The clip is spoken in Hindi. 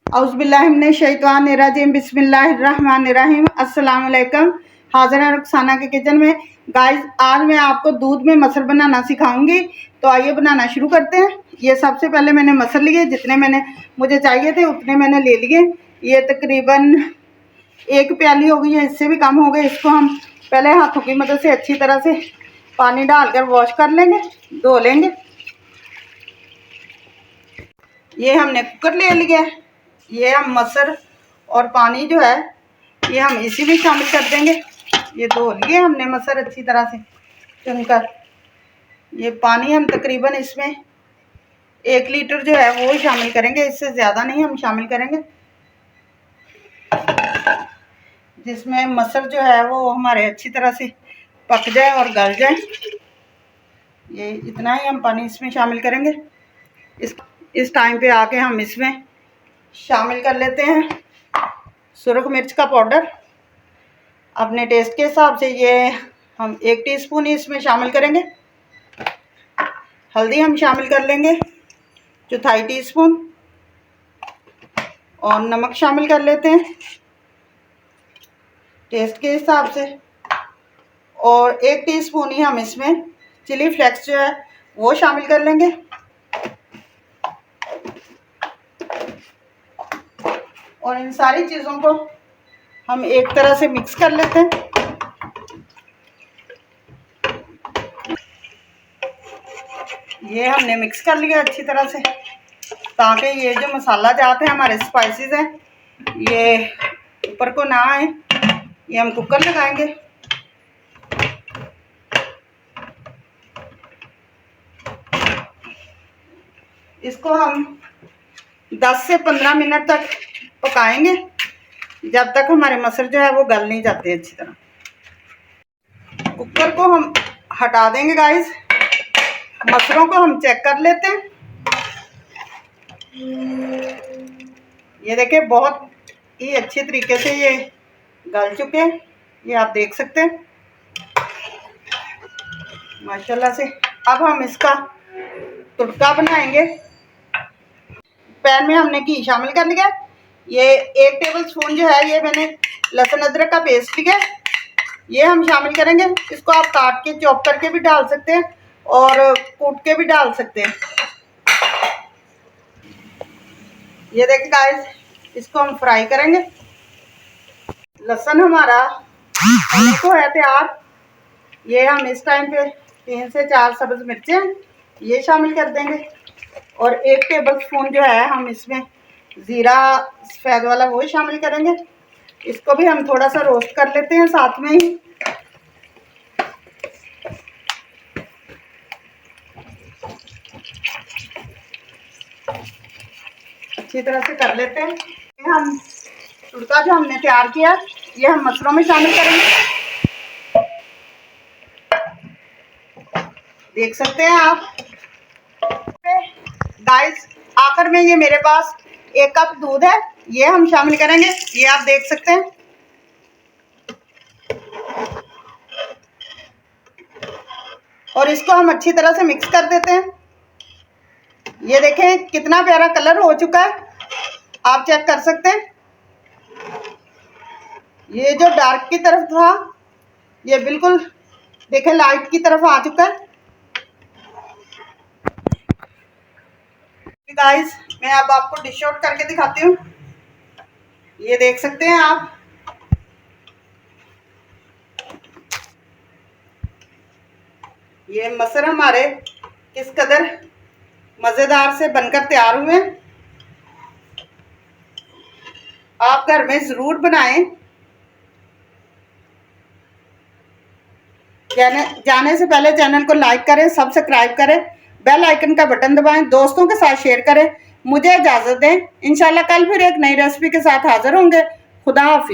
औज़ुबिल्लाहिमिनश्शैतानिर्रजीम बिस्मिल्लाहिर्रहमानिर्रहीम। अस्सलाम वालेकुम। हाज़िर है रुखसाना के किचन में। गाइस, आज मैं आपको दूध में मसर बनाना सिखाऊंगी। तो आइए बनाना शुरू करते हैं। ये सबसे पहले मैंने मसर लिए, जितने मैंने मुझे चाहिए थे उतने मैंने ले लिए। ये तकरीबन 1 प्याली हो गई है, इससे भी कम हो गए। इसको हम पहले हाथों की मदद से अच्छी तरह से पानी डालकर वॉश कर लेंगे, धो लेंगे। ये हमने कुकर ले लिया है। ये हम मसर और पानी जो है ये हम इसी में शामिल कर देंगे। ये धो लिए हमने मसर अच्छी तरह से चुनकर। ये पानी हम तकरीबन इसमें 1 लीटर जो है वो शामिल करेंगे, इससे ज़्यादा नहीं हम शामिल करेंगे, जिसमें मसर जो है वो हमारे अच्छी तरह से पक जाए और गल जाए। ये इतना ही हम पानी इसमें शामिल करेंगे। इस टाइम पे आके हम इसमें शामिल कर लेते हैं सुरख मिर्च का पाउडर अपने टेस्ट के हिसाब से। ये हम 1 टीस्पून ही इसमें शामिल करेंगे। हल्दी हम शामिल कर लेंगे 1/4 टीस्पून, और नमक शामिल कर लेते हैं टेस्ट के हिसाब से। और 1 टीस्पून ही हम इसमें चिली फ्लेक्स जो है वो शामिल कर लेंगे। और इन सारी चीज़ों को हम एक तरह से मिक्स कर लेते हैं। ये हमने मिक्स कर लिया अच्छी तरह से, ताकि ये जो मसाला जाते हैं हमारे स्पाइसेस हैं ये ऊपर को ना आए। ये हम कुकर लगाएंगे। इसको हम 10 से 15 मिनट तक पकाएंगे, जब तक हमारे मसर जो है वो गल नहीं जाते अच्छी तरह। कुकर को हम हटा देंगे गाइस। मसरों को हम चेक कर लेते हैं। ये देखिए बहुत ही अच्छे तरीके से ये गल चुके हैं, ये आप देख सकते हैं माशाल्लाह से। अब हम इसका तुड़का बनाएंगे। पैन में हमने घी शामिल कर लिया। ये 1 टेबल स्पून जो है ये मैंने लहसुन अदरक का पेस्ट लिया, ये हम शामिल करेंगे। इसको आप काट के चॉप करके भी डाल सकते हैं और कूट के भी डाल सकते हैं। ये देखिए गाइस, इसको हम फ्राई करेंगे। लहसुन हमारा होने को है तैयार। ये हम इस टाइम पे 3 से 4 सब्ज़ मिर्चें ये शामिल कर देंगे। और 1 टेबल स्पून जो है हम इसमें ज़ीरा सफ़ेद वाला वो शामिल करेंगे। इसको भी हम थोड़ा सा रोस्ट कर लेते हैं साथ में ही। अच्छी तरह से कर लेते हैं। हम तुड़का जो हमने तैयार किया ये हम मसरों में शामिल करेंगे। देख सकते हैं आप गाइस, आखिर में ये मेरे पास 1 कप दूध है, ये हम शामिल करेंगे। ये आप देख सकते हैं। और इसको हम अच्छी तरह से मिक्स कर देते हैं। ये देखें कितना प्यारा कलर हो चुका है, आप चेक कर सकते हैं। ये जो डार्क की तरफ था ये बिल्कुल देखें लाइट की तरफ आ चुका है। गाइस, मैं अब आपको डिश आउट करके दिखाती हूँ। ये देख सकते हैं आप। ये मसर हमारे किस कदर मज़ेदार से बनकर तैयार हुए। आप घर में ज़रूर बनाएं। जाने से पहले चैनल को लाइक करें, सब्सक्राइब करें, बेल आइकन का बटन दबाएं, दोस्तों के साथ शेयर करें। मुझे इजाज़त दें। इंशाल्लाह कल फिर एक नई रेसिपी के साथ हाजिर होंगे। खुदा हाफिज़।